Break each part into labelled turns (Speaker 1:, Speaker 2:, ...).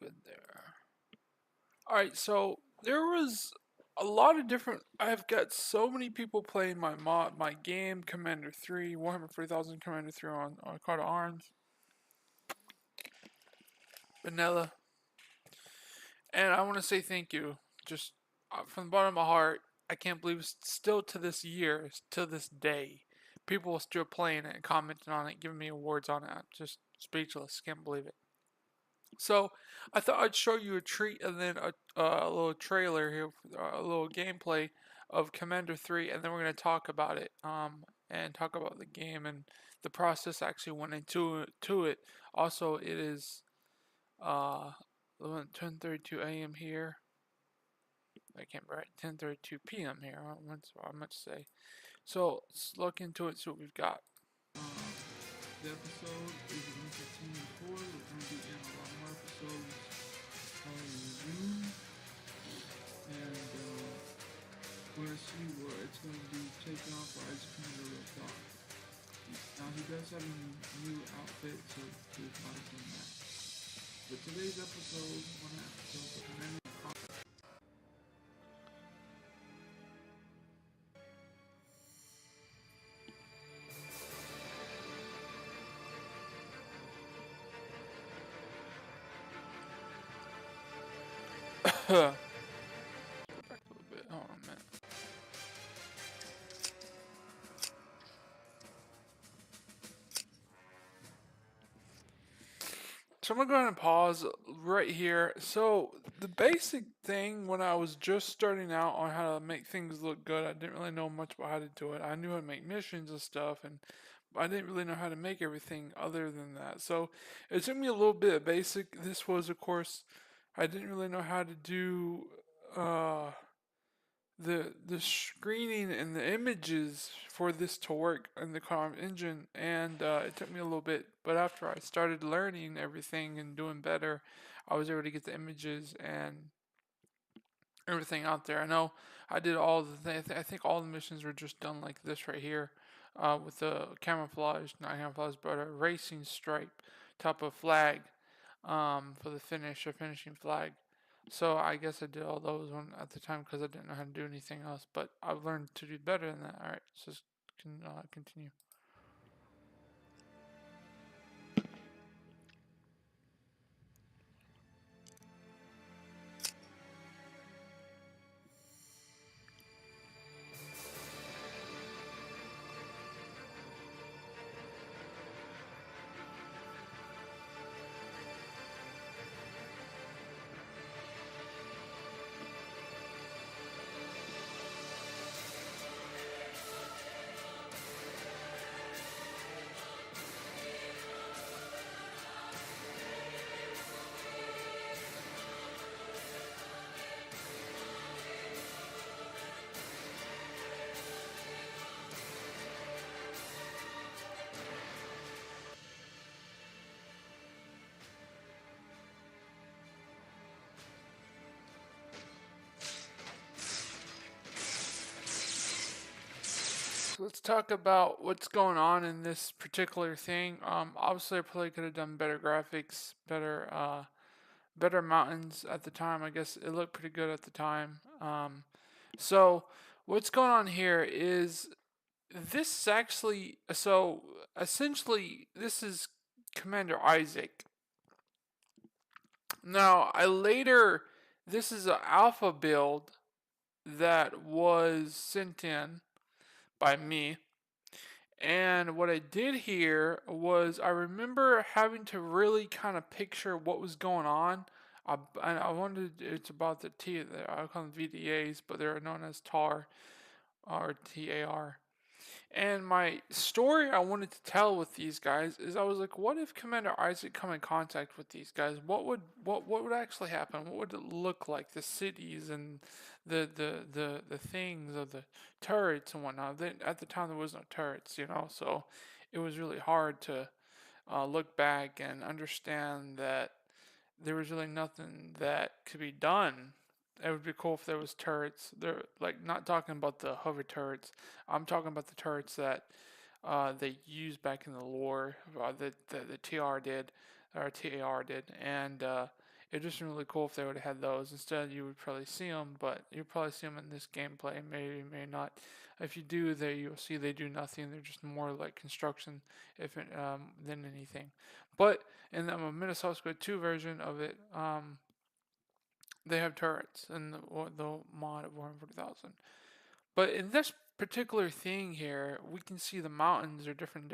Speaker 1: Been there. Alright, so there was a lot of different. I've got so many people playing my game, Commander 3, Warhammer 40,000 Commander 3 on Card of Arms, Vanilla. And I want to say thank you. Just from the bottom of my heart, I can't believe still to this year, to this day, people are still playing it and commenting on it, giving me awards on it. I'm just speechless. Can't believe it. So I thought I'd show you a treat and then a little trailer here, a little gameplay of Commander 3, and then we're going to talk about it and talk about the game and the process actually went into it. Also, it is 10:32 a.m. here. I can't write 10:32 p.m. here. That's what I meant to say. So let's look into it. See what we've got. The episode is going to continue forward. We're going to be in a lot more episodes in June, and we're going to see where it's going to be taken off or it's going to go off. Now he does have a new outfit, so he's not doing that. But today's episode, one episode of Commander. Back a little bit. Hold on a minute. So I'm gonna go ahead and pause right here. So the basic thing when I was just starting out on how to make things look good, I didn't really know much about how to do it. I knew how to make missions and stuff, and I didn't really know how to make everything other than that. So it took me a little bit of basic. This was, of course, I didn't really know how to do the screening and the images for this to work in the Calm engine, and it took me a little bit. But after I started learning everything and doing better, I was able to get the images and everything out there. I know I did all the things. I think all the missions were just done like this right here, with the camouflage, not camouflage, but a racing stripe type of flag, for the finishing flag. So I guess I did all those one at the time because I didn't know how to do anything else. But I've learned to do better than that. All right, so continue. So let's talk about what's going on in this particular thing. Obviously, I probably could have done better graphics, better mountains at the time. I guess it looked pretty good at the time. So what's going on here is this is actually so essentially this is Commander Isaac. Now I later this is an alpha build that was sent in by me. And what I did here was I remember having to really kind of picture what was going on. I wanted it's about the T. I call them VDAs, but they're known as TAR or TAR. And my story I wanted to tell with these guys is I was like, what if Commander Isaac come in contact with these guys? What would actually happen? What would it look like? The cities and the things of the turrets and whatnot. At the time there was no turrets, so it was really hard to look back and understand that there was really nothing that could be done. It would be cool if there was turrets. They're like not talking about the hover turrets. I'm talking about the turrets that they used back in the lore that the TR did or TAR did, and It'd just been really cool if they would have had those. Instead, you would probably see them, but you'll probably see them in this gameplay. Maybe, may not. If you do, you'll see they do nothing. They're just more like construction, than anything. But in the Minnesota Squad 2 version of it, they have turrets in the mod of 140,000. But in this particular thing here, we can see the mountains are different,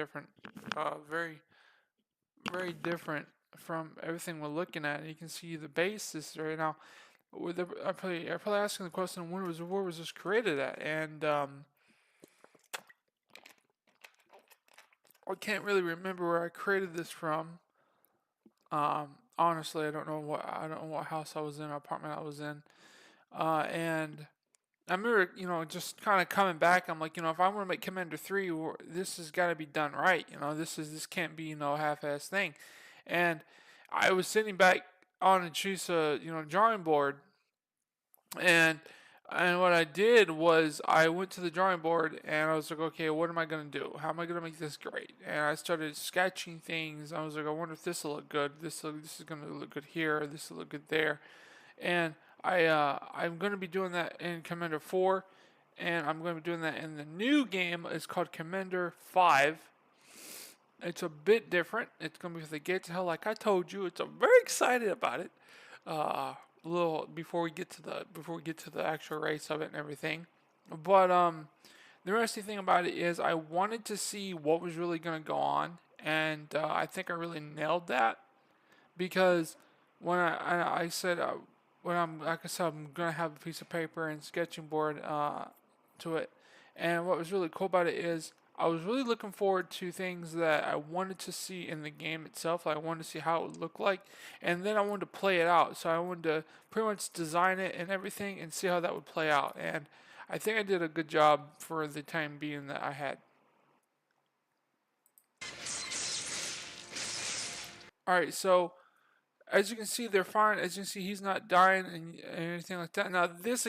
Speaker 1: very, very different from everything we're looking at. You can see the basis right now. I'm probably asking the question, where was this created at? And I can't really remember where I created this from. Honestly, I don't know what house I was in, or apartment I was in. And I remember, just kind of coming back. I'm like, if I want to make Commander 3, this has got to be done right. This can't be, half-ass thing. And I was sitting back on a Chisa, drawing board, and what I did was I went to the drawing board and I was like, okay, what am I gonna do? How am I gonna make this great? And I started sketching things. I was like, I wonder if this will look good. This is gonna look good here. This will look good there. And I'm gonna be doing that in Commander 4, and I'm gonna be doing that in the new game. It's called Commander 5. It's a bit different. It's gonna be with the Gates of Hell, like I told you. I'm very excited about it. A little before we get to the actual race of it and everything. But the interesting thing about it is I wanted to see what was really gonna go on, and I think I really nailed that because when I said when I'm like I said I'm gonna have a piece of paper and sketching board to it, and what was really cool about it is I was really looking forward to things that I wanted to see in the game itself. I wanted to see how it would look like, and then I wanted to play it out. So I wanted to pretty much design it and everything and see how that would play out. And I think I did a good job for the time being that I had. All right, so as you can see, they're fine. As you can see, he's not dying and anything like that. Now, this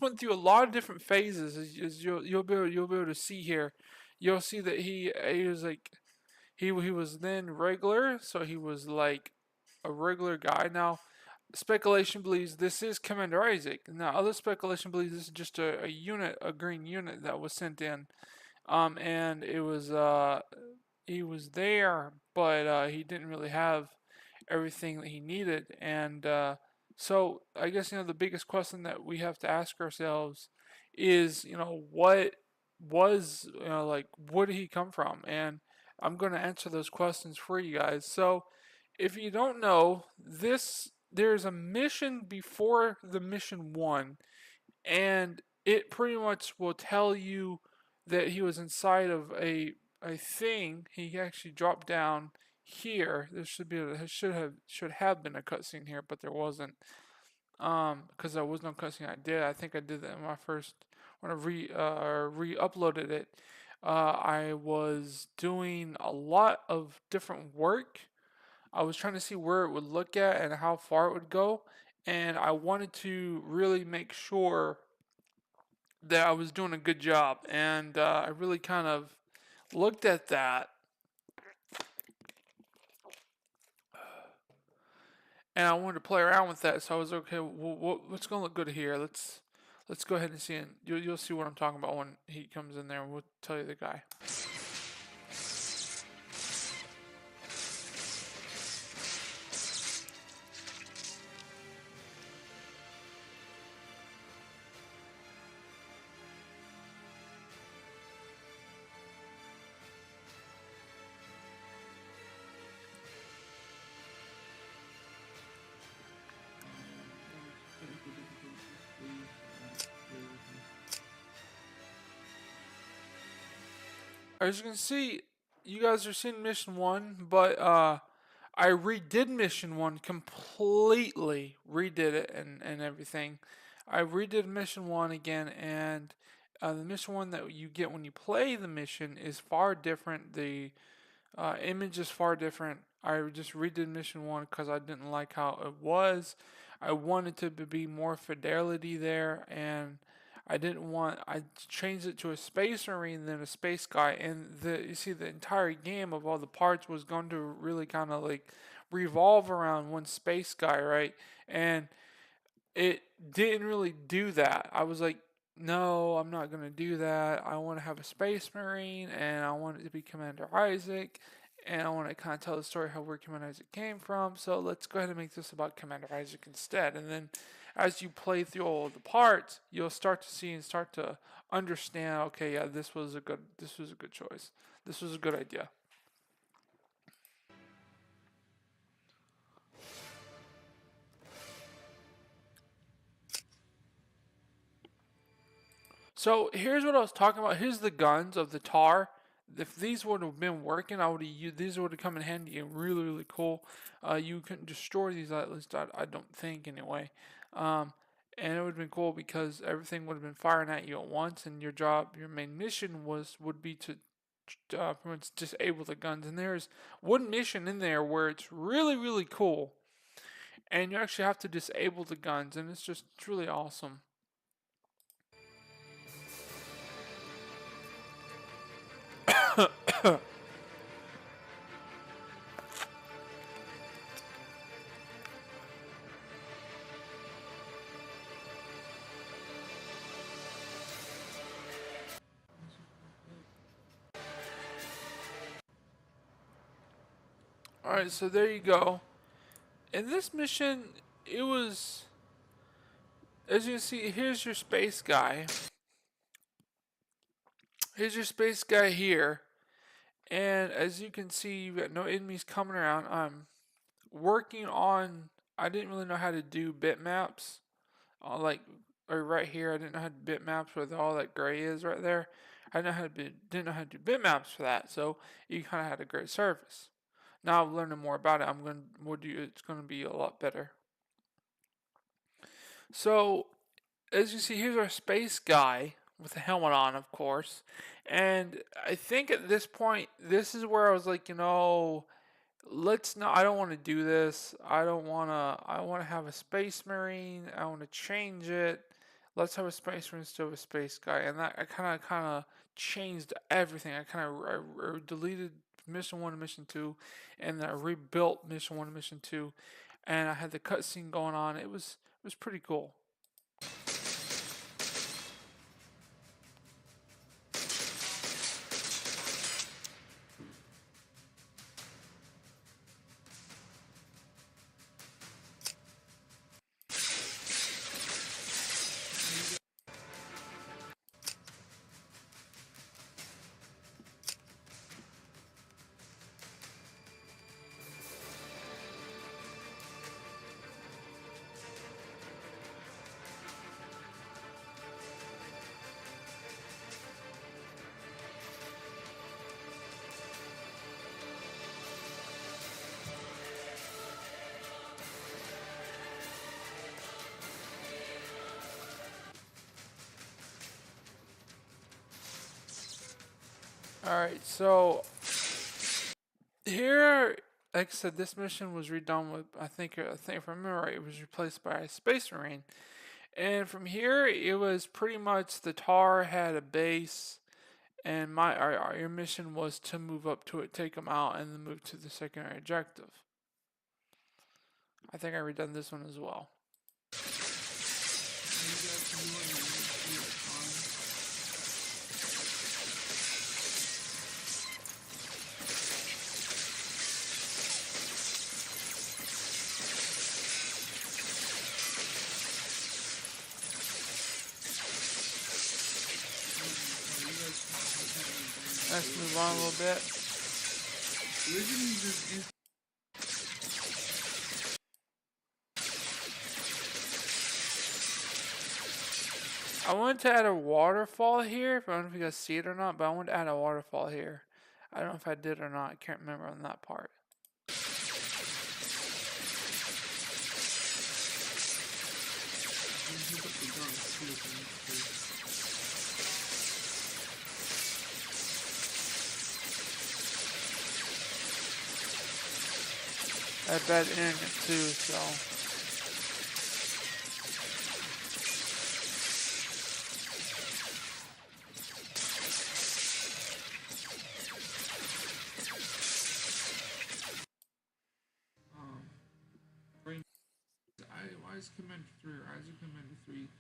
Speaker 1: went through a lot of different phases. As you'll be able to see here. You'll see that he was like he was then regular, so he was like a regular guy. Now, speculation believes this is Commander Isaac. Now, other speculation believes this is just a unit, a green unit that was sent in. And it was he was there, but he didn't really have everything that he needed. And so I guess the biggest question that we have to ask ourselves is what was like where did he come from? And I'm going to answer those questions for you guys. So if you don't know this, there's a mission before the mission 1, and it pretty much will tell you that he was inside of a thing. He actually dropped down here. There should have been a cutscene here, but there wasn't. Because there was no cutscene I did. I think I did that in my first when I re-uploaded it. I was doing a lot of different work. I was trying to see where it would look at and how far it would go, and I wanted to really make sure that I was doing a good job. And I really kind of looked at that, and I wanted to play around with that. So I was okay. What's going to look good here? Let's go ahead and see it. You'll see what I'm talking about when he comes in there. We'll tell you the guy. As you can see, you guys are seeing mission 1, but I redid mission 1 completely, redid it and everything. I redid mission 1 again, and the mission 1 that you get when you play the mission is far different. The image is far different. I just redid mission 1 because I didn't like how it was. I wanted to be more fidelity there, and I changed it to a space marine than a space guy. And you see the entire game of all the parts was going to really kind of like revolve around one space guy, right? And it didn't really do that. I was like, no, I'm not going to do that. I want to have a Space Marine, and I want it to be Commander Isaac, and I want to kind of tell the story how where Commander Isaac came from. So let's go ahead and make this about Commander Isaac instead. And then as you play through all the parts, you'll start to see and start to understand, okay, yeah, this was a good choice. This was a good idea. So here's what I was talking about. Here's the guns of the Tar. If these would have been working, I would have used these. Would have come in handy and really cool. You couldn't destroy these, at least I don't think anyway. And it would have been cool because everything would have been firing at you at once, and your main mission would be to pretty much disable the guns. And there's one mission in there where it's really cool, and you actually have to disable the guns, and it's really awesome. Alright, so there you go. In this mission, it was, as you can see, here's your space guy. Here's your space guy here. And as you can see, you've got no enemies coming around. I'm working on, I didn't really know how to do bitmaps. Or right here, I didn't know how to do bitmaps where all that gray is right there. I didn't know how to do bitmaps for that, so you kind of had a great surface. Now I'm learning more about it. It's going to be a lot better. So, as you see, here's our space guy with a helmet on, of course. And I think at this point, this is where I was like, let's not. I don't want to do this. I want to have a Space Marine. I want to change it. Let's have a Space Marine instead of a space guy. And that I kind of changed everything. I deleted Mission 1 and Mission 2, and I rebuilt Mission 1 and Mission 2, and I had the cutscene going on. It was pretty cool. Alright, so here, like I said, this mission was redone with, I think if I remember right, it was replaced by a Space Marine. And from here, it was pretty much the Tar had a base, and your mission was to move up to it, take them out, and then move to the secondary objective. I think I redone this one as well. Let's move on a little bit. I wanted to add a waterfall here. I don't know if you guys see it or not, but I wanted to add a waterfall here. I don't know if I did or not. I can't remember on that part. I had bad internet too, so. Isaac Commander 3 or Isaac Commander 3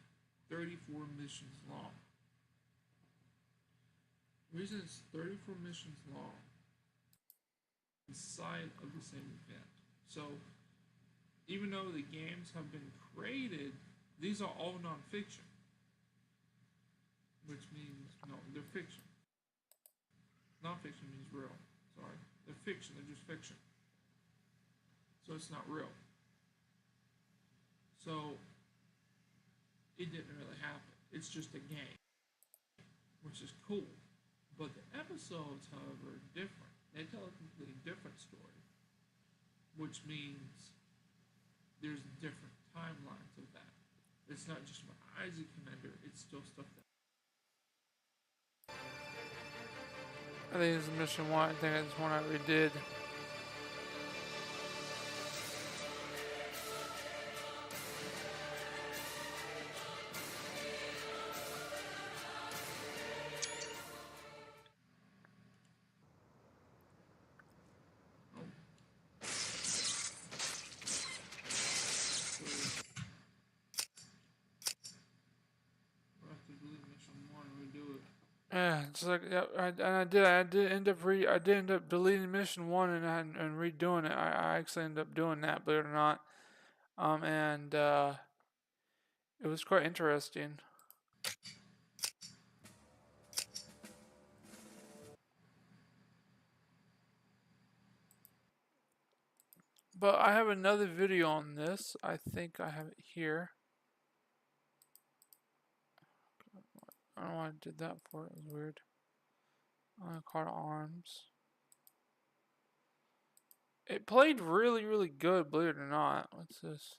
Speaker 1: 34 missions long? The reason it's 34 missions long inside of the same event. So, even though the games have been created, these are all non-fiction, which means no, they're fiction. Non-fiction means real. Sorry, they're fiction. They're just fiction. So it's not real. So it didn't really happen. It's just a game, which is cool. But the episodes, however, are different. They tell a completely different story, which means there's different timelines of that. It's not just about Isaac Commander, it's still stuff that. I think it's mission 1. I think it's one I redid. Yeah, it's like yeah, I did end up deleting mission 1 and redoing it. I actually ended up doing that, believe it or not. And it was quite interesting. But I have another video on this. I think I have it here. I don't know why I did that for. It was weird. Card of Arms. It played really, really good, believe it or not. What's this?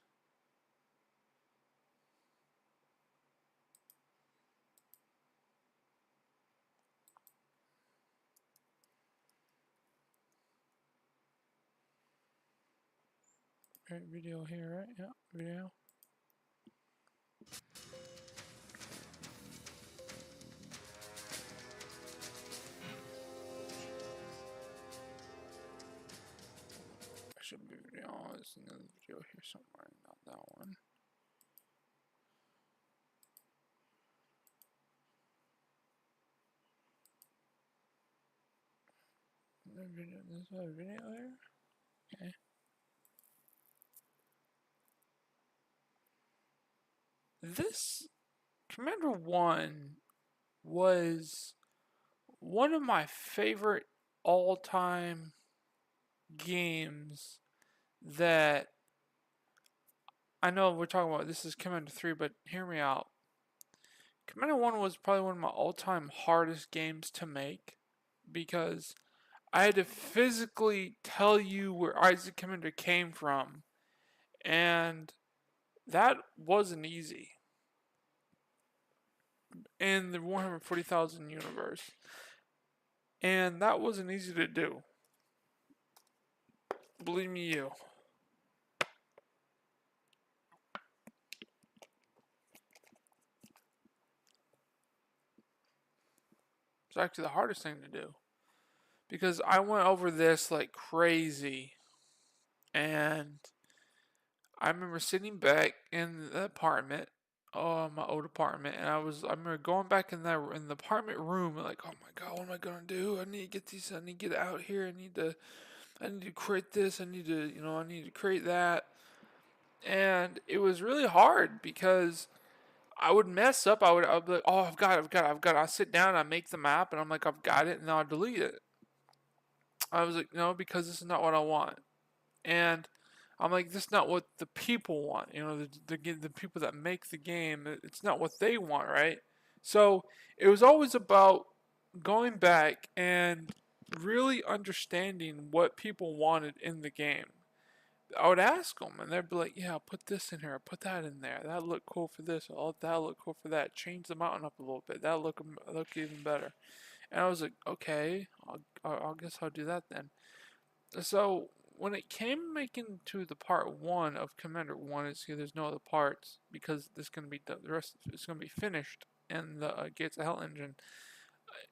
Speaker 1: Right, video here, right? Yeah, video. Should be video. There's another video here somewhere, not that one. There's a video here. Okay. This Commander 1 was one of my favorite all-time games that I know we're talking about. This is Commander 3, but hear me out. Commander 1 was probably one of my all-time hardest games to make because I had to physically tell you where Isaac Commander came from, and that wasn't easy in the 140,000 universe. And that wasn't easy to do. Believe me, you. It's actually the hardest thing to do. Because I went over this like crazy. And I remember sitting back in the apartment, my old apartment, and I remember going back in the apartment room, like, oh my god, what am I gonna do? I need to get these. I need to get out here. I need to create this. I need to create that. And it was really hard because I would mess up. I'd be like, oh, I've got it. I sit down, I make the map, and I'm like, I've got it, and then I'll delete it. I was like, no, because this is not what I want. And I'm like, this is not what the people want. The people that make the game, it's not what they want, right? So it was always about going back and really understanding what people wanted in the game. I would ask them, and they'd be like, "Yeah, I'll put this in here, I'll put that in there. That look cool for this. Oh, that look cool for that. Change the mountain up a little bit. That look even better." And I was like, "Okay, I guess I'll do that then." So when it came making to the part 1 of Commander 1, see, there's no other parts because this gonna be the rest. It's gonna be finished in the Gates of Hell engine.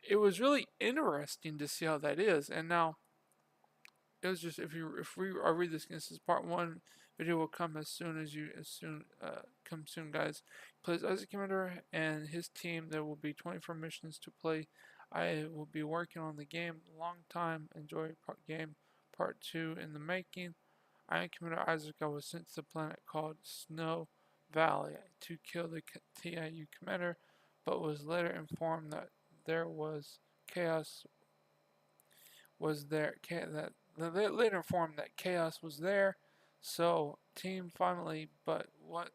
Speaker 1: It was really interesting to see how that is, and now. It was just if I read this is part 1, Video will come come soon, guys. Plays Isaac Commander and his team. There will be 24 missions to play. I will be working on the game long time. Enjoy game part 2 in the making. I am Commander Isaac. I was sent to the planet called Snow Valley to kill the TIU commander, but was later informed that there was chaos was there that later informed that chaos was there. So team finally, but what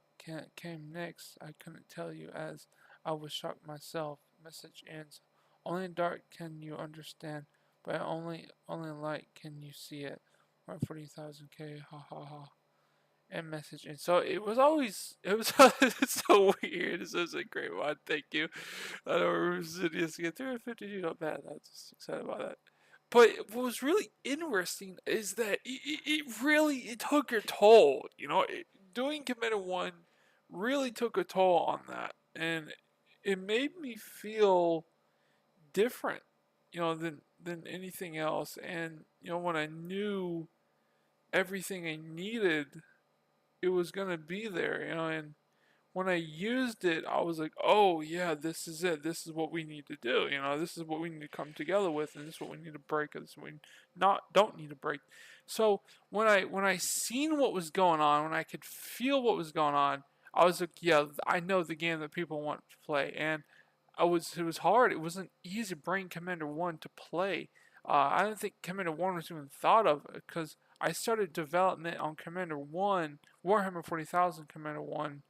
Speaker 1: came next I couldn't tell you as I was shocked myself. Message ends. Only in dark can you understand, but only in light can you see it. 140,000K, ha ha ha. And message ends. So it was it's so weird. It's such a great one. Thank you. I don't remember Sidious get 352. Not bad. I'm just excited about that. But what was really interesting is that it took a toll. Doing Commander 1 really took a toll on that. And it made me feel different, than anything else. And, when I knew everything I needed, it was going to be there, and when I used it, I was like, oh yeah, this is it. This is what we need to do. This is what we need to come together with, and this is what we need to break, and this is what we don't need to break. So when I seen what was going on, when I could feel what was going on, I was like, yeah, I know the game that people want to play, and it was hard. It wasn't easy to bring Commander 1 to play. I don't think Commander 1 was even thought of because I started development on Commander 1, Warhammer 40,000 Commander 1,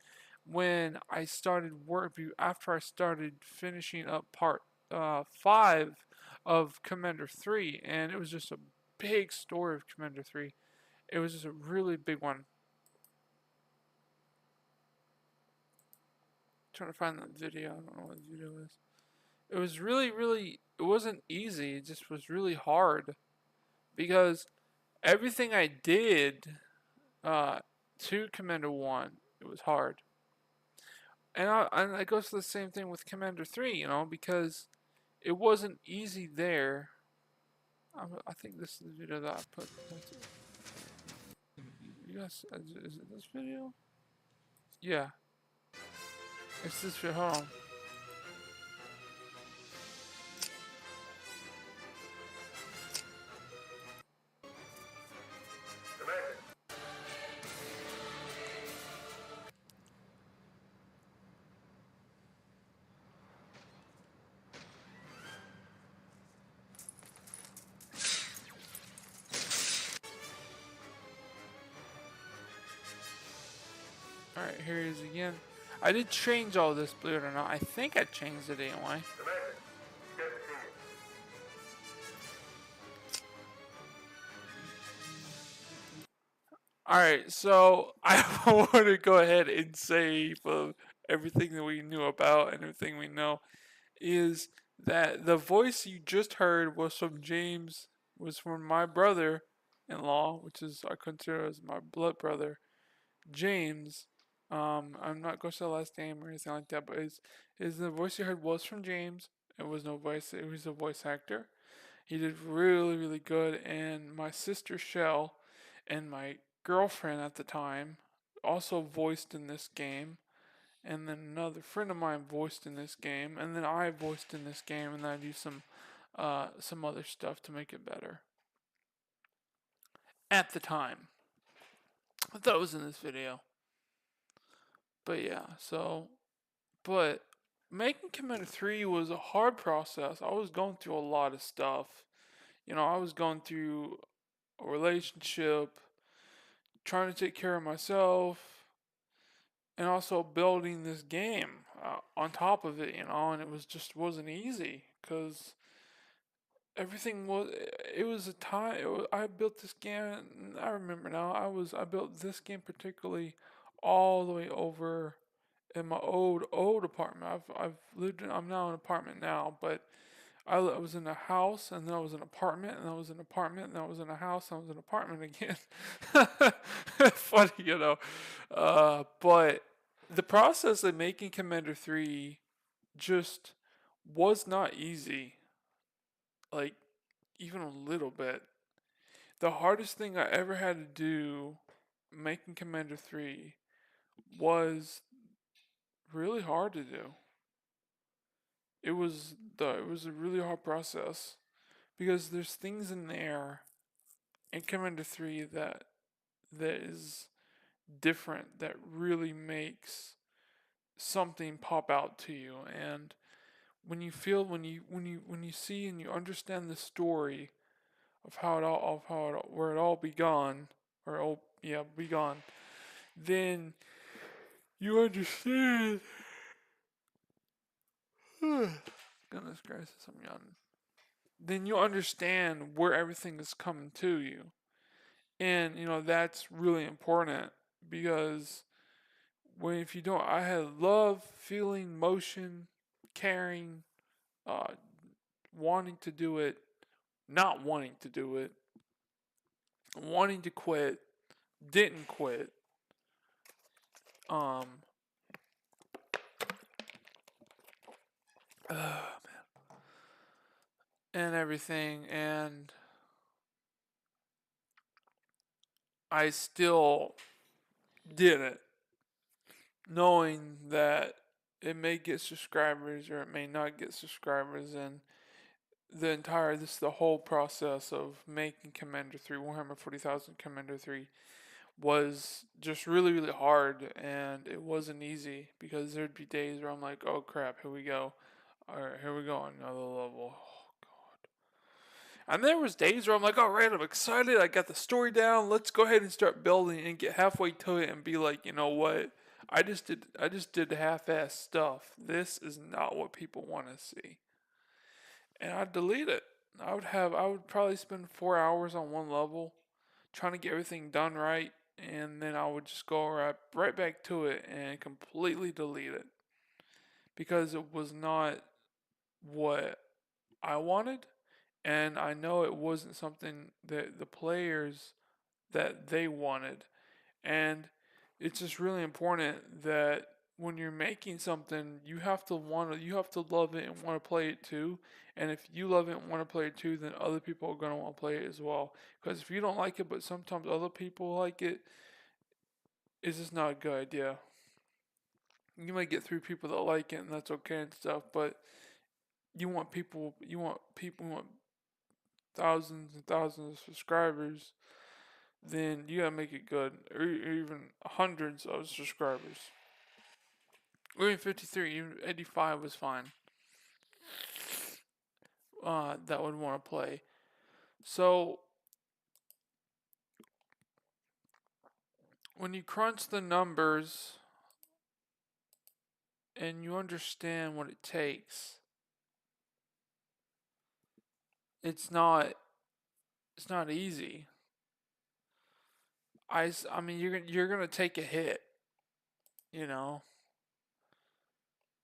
Speaker 1: when I started work after I started finishing up part 5 of Commander 3, and it was just a big story of Commander 3. It was just a really big one. Trying to find that video. I don't know what the video is. It was really, it wasn't easy. It just was really hard because everything I did to Commander 1, it was hard. And it goes to the same thing with Commander 3, because it wasn't easy there. I think this is the video that I put. You guys, is it this video? Yeah. It's this video. Hold on. Alright, here he is again. I did change all this, believe it or not. I think I changed it anyway. Alright, so I want to go ahead and say for everything that we knew about and everything we know is that the voice you just heard was from my brother-in-law, which is I consider as my blood brother, James. I'm not going to say the last name or anything like that, but is the voice you heard was from James. It was no voice. It was a voice actor. He did really good. And my sister Shell and my girlfriend at the time also voiced in this game. And then another friend of mine voiced in this game, and then I voiced in this game, and then I do some other stuff to make it better. At the time, I thought it was in this video. But yeah, but making Commander 3 was a hard process. I was going through a lot of stuff. I was going through a relationship, trying to take care of myself, and also building this game on top of it, and it wasn't easy because everything it was a time I built this game. I remember now. I built this game particularly all the way over in my old apartment. I'm now in an apartment now, but I was in a house, and then I was in an apartment, and I was in an apartment, and I was in a house, and I was in an apartment again. Funny. But the process of making Commander 3 just was not easy. Like, even a little bit. The hardest thing I ever had to do making Commander 3 was really hard to do. It was a really hard process because there's things in there in Commander 3 that is different, that really makes something pop out to you. And when you see and you understand the story of where it all begun, or all, yeah, begun, then you understand. Goodness gracious, I'm yawning. Then you understand where everything is coming to you. And that's really important because when if you don't, I had love, feeling, motion, caring, uh, wanting to do it, not wanting to do it, wanting to quit, didn't quit, um, and everything, and I still did it, knowing that it may get subscribers or it may not get subscribers, and the whole process of making Commander 3, Warhammer 40,000 Commander 3 was just really, really hard, and it wasn't easy because there'd be days where I'm like, oh crap, here we go. Alright, here we go, another level. Oh god. And there was days where I'm like, alright, I'm excited, I got the story down, let's go ahead and start building, and get halfway to it and be like, you know what? I just did half-ass stuff. This is not what people want to see. And I'd delete it. I would probably spend 4 hours on one level trying to get everything done right, and then I would just go right back to it and completely delete it because it was not what I wanted, and I know it wasn't something that the players that they wanted. And it's just really important that when you're making something, you have to love it and want to play it too. And if you love it and want to play it too, then other people are gonna want to play it as well. Because if you don't like it, but sometimes other people like it, it's just not a good idea. You might get through people that like it, and that's okay and stuff. But you want thousands and thousands of subscribers. Then you gotta make it good, or even hundreds of subscribers. Or even 53, even 85 was fine. That would want to play. So when you crunch the numbers and you understand what it takes, it's not it's not easy. I mean you're gonna take a hit, you know.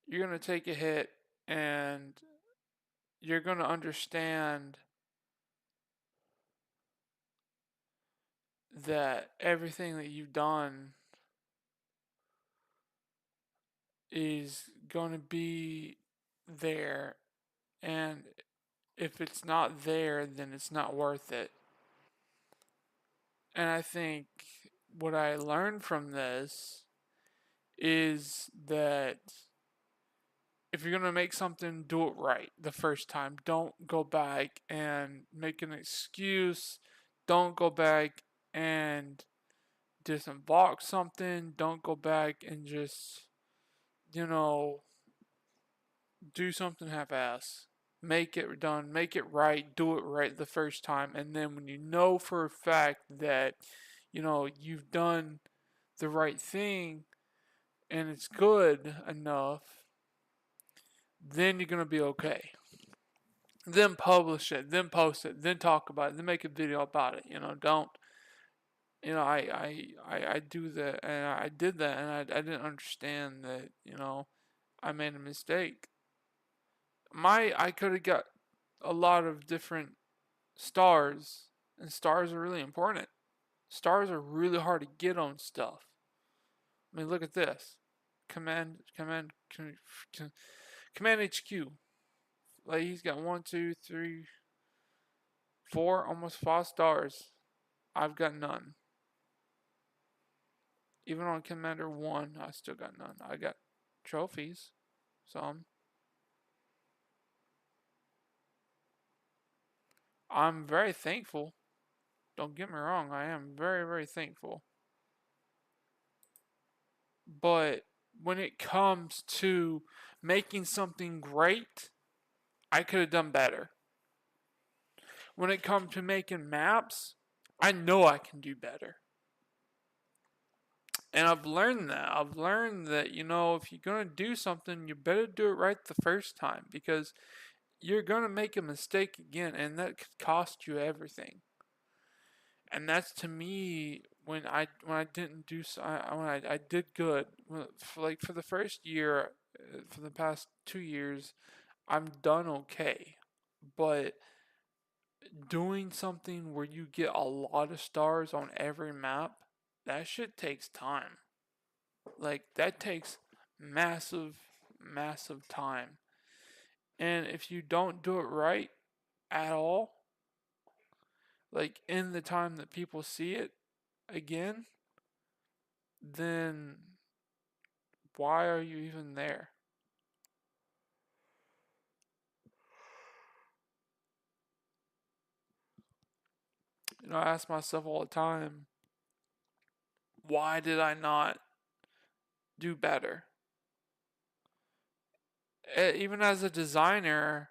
Speaker 1: You're gonna take a hit, and you're gonna understand that everything that you've done is going to be there, and if it's not there, then it's not worth it. And I think what I learned from this is that if you're going to make something, do it right the first time. Don't go back and make an excuse. Don't go back and disembark something. Don't go back and just, you know, do something half-ass. Make it done, make it right, do it right the first time, and then when you know for a fact that you've done the right thing and it's good enough, then you're gonna be okay. Then publish it, then post it, then talk about it, then make a video about it. Don't I do that, and I did that, and I didn't understand that I made a mistake. I could have got a lot of different stars, and stars are really important. Stars are really hard to get on stuff. I mean, look at this. Command HQ. Like, he's got 1, 2, 3, 4, almost 5 stars. I've got none. Even on Commander 1, I still got none. I got trophies, some. I'm very thankful. Don't get me wrong, I am very, very thankful. But when it comes to making something great, I could have done better. When it comes to making maps, I know I can do better. And I've learned that. I've learned that, if you're going to do something, you better do it right the first time because you're going to make a mistake again and that could cost you everything. And that's to me when I didn't do so, when I did good for the first year, for the past 2 years, I'm done okay. But doing something where you get a lot of stars on every map, that shit takes time. Like that takes massive, massive time. And if you don't do it right at all, like in the time that people see it again, then why are you even there? I ask myself all the time, why did I not do better? Even as a designer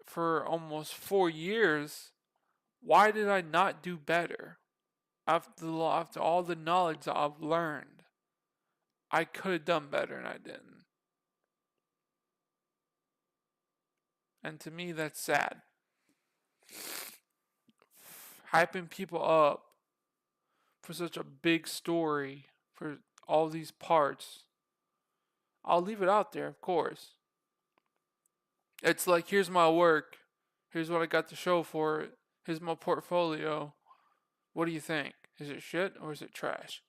Speaker 1: for almost 4 years, why did I not do better? After all the knowledge that I've learned, I could have done better and I didn't. And to me, that's sad. Hyping people up for such a big story, for all these parts, I'll leave it out there, of course. It's like, here's my work. Here's what I got to show for it. Here's my portfolio. What do you think? Is it shit or is it trash?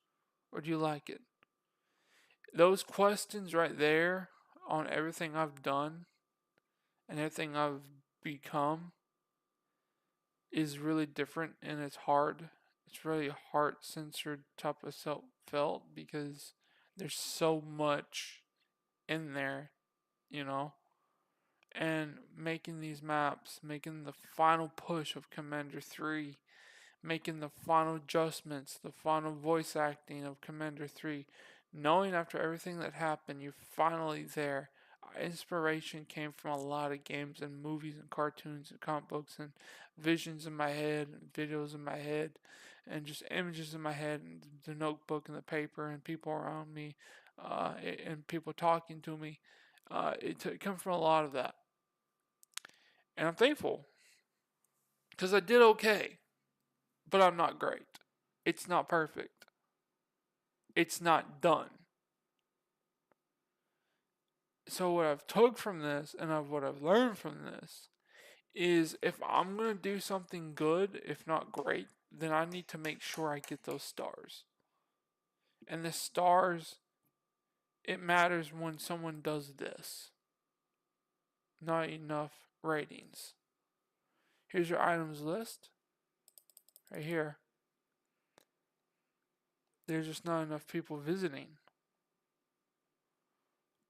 Speaker 1: Or do you like it? Those questions right there on everything I've done and everything I've become is really different and it's hard. It's really heart censored type of self felt because there's so much in there, you know? And making these maps, making the final push of Commander 3, making the final adjustments, the final voice acting of Commander 3, knowing after everything that happened, you're finally there. Inspiration came from a lot of games and movies and cartoons and comic books and visions in my head and videos in my head and just images in my head and the notebook and the paper and people around me and people talking to me. It comes from a lot of that. And I'm thankful because I did okay, but I'm not great. It's not perfect. It's not done. So what I've took from this and what I've learned from this is if I'm going to do something good, if not great, then I need to make sure I get those stars. And the stars, it matters when someone does this. Not enough ratings. Here's your items list. Right here. There's just not enough people visiting.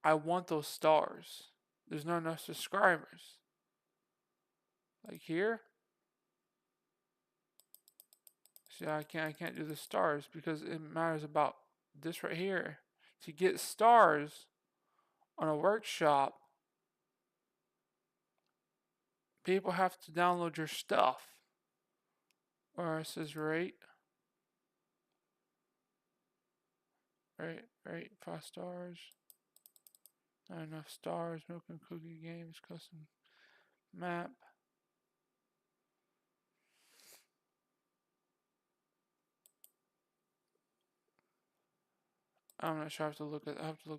Speaker 1: I want those stars. There's not enough subscribers. Like here. See, I can't do the stars because it matters about this right here. To get stars on a workshop, people have to download your stuff. Or it says rate. Rate 5 stars. Not enough stars. Milk and Cookie Games custom map. I'm not sure. I have to look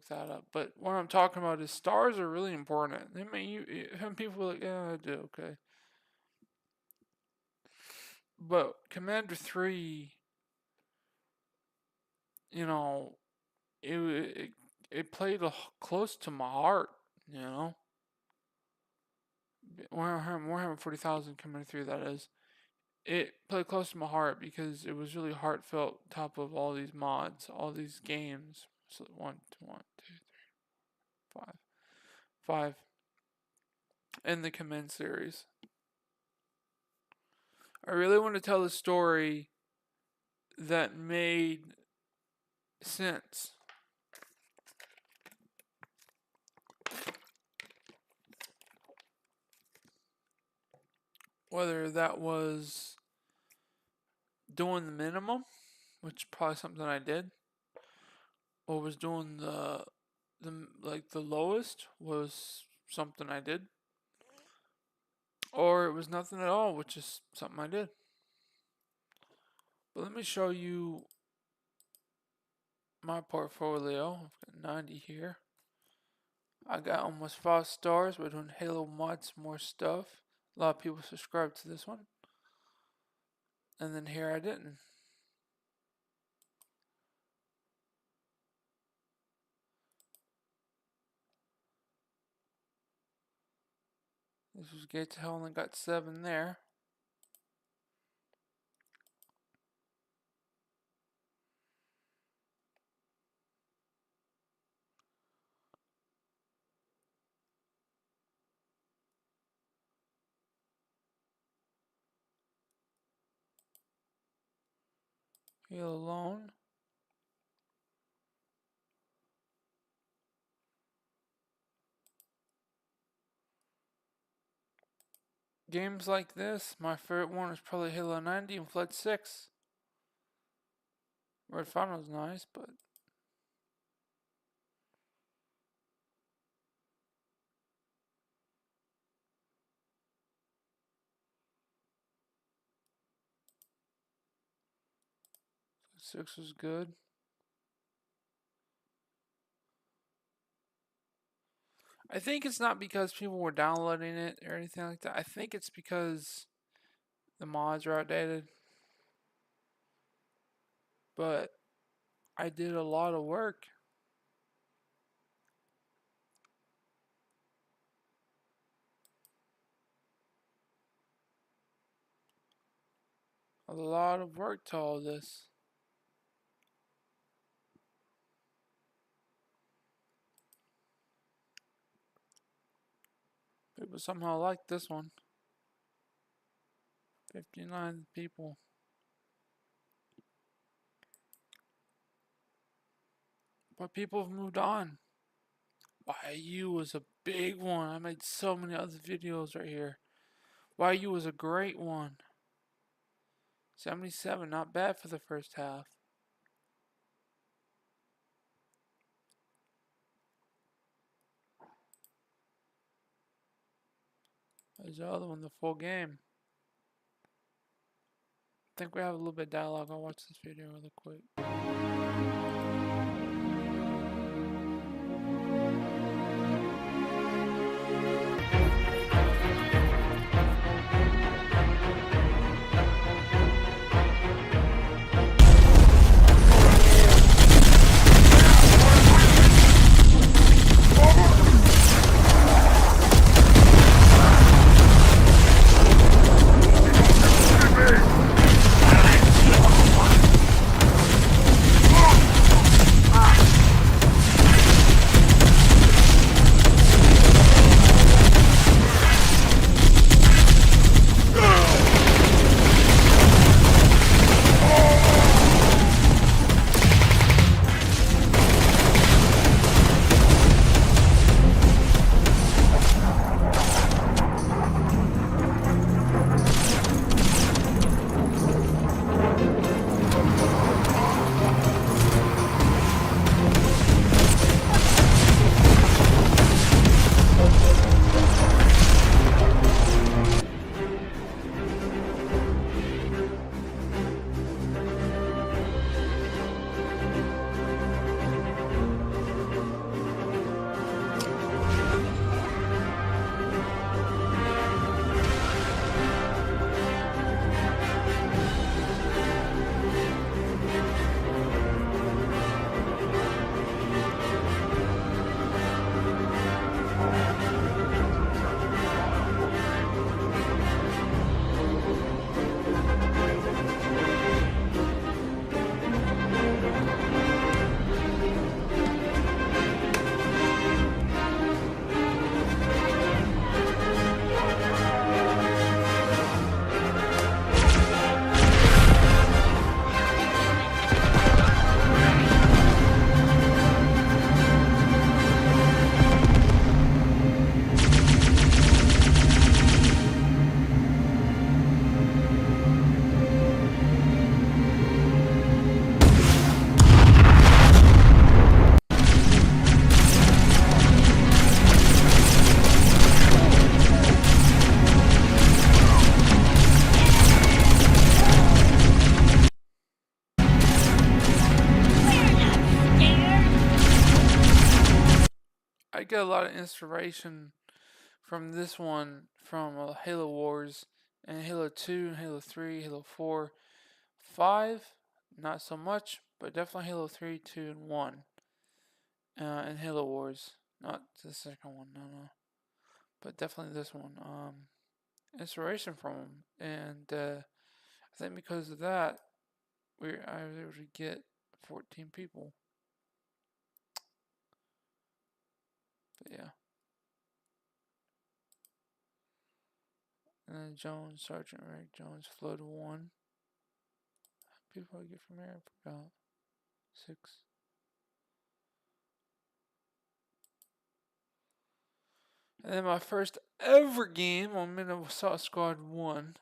Speaker 1: that up. But what I'm talking about is stars are really important. I mean, some people are like, yeah, I do, okay. But Commander 3, you know, it played close to my heart, you know. Warhammer 40,000 Commander 3, that is. it played close to my heart because it was really heartfelt. Top of all these mods, all these games. So one, two, 5, 5 in the Commend series. I really want to tell a story that made sense. Whether that was doing the minimum, which is probably something I did, or was doing the lowest, was something I did, or it was nothing at all, which is something I did. But let me show you my portfolio. I've got 90 here. I got almost 5 stars. We're doing Halo mods, more stuff. A lot of people subscribed to this one. And then here I didn't. This was Gates of Hell, only got 7 there. Heal alone. Games like this, my favorite one is probably Halo 90 and Flood 6. Red Fawn was nice, but Flood 6 was good. I think it's not because people were downloading it or anything like that. I think it's because the mods are outdated. But I did a lot of work. A lot of work to all this. People somehow like this one. 59 people. But people have moved on. YU was a big one. I made so many other videos right here. YU was a great one. 77, not bad for the first half. There's the other one, the full game. I think we have a little bit of dialogue. I'll watch this video really quick. I get a lot of inspiration from this one from Halo Wars and Halo 2 and Halo 3, Halo 4, 5, not so much, but definitely Halo 3, 2, and 1. And Halo Wars, not the second one, no. But definitely this one. Inspiration from them. And I think because of that, I was able to get 14 people. But yeah. And then Jones, Sergeant Rick Jones, Flood 1. People I get from here, I forgot. 6. And then my first ever game on Minnesota Squad 1.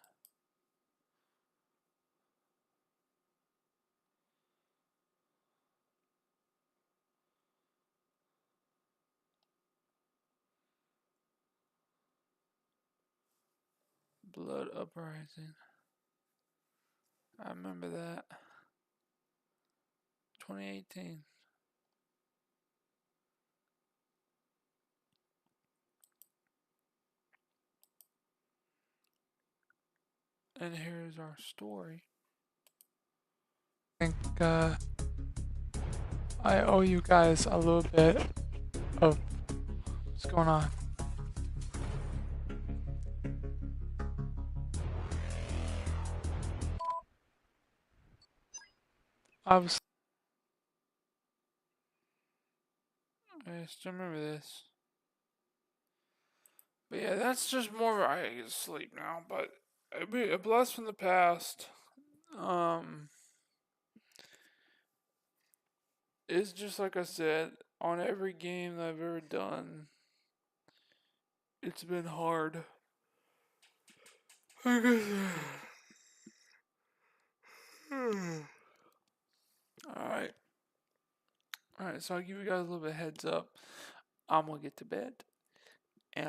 Speaker 1: Blood Uprising. I remember that. 2018. And here's our story. I think I owe you guys a little bit of what's going on. Obviously, I still remember this. But yeah, that's just more. I get to sleep now, but a blast from the past. It's just like I said, on every game that I've ever done, it's been hard. Alright. Alright, so I'll give you guys a little bit of heads up. I'm gonna get to bed. And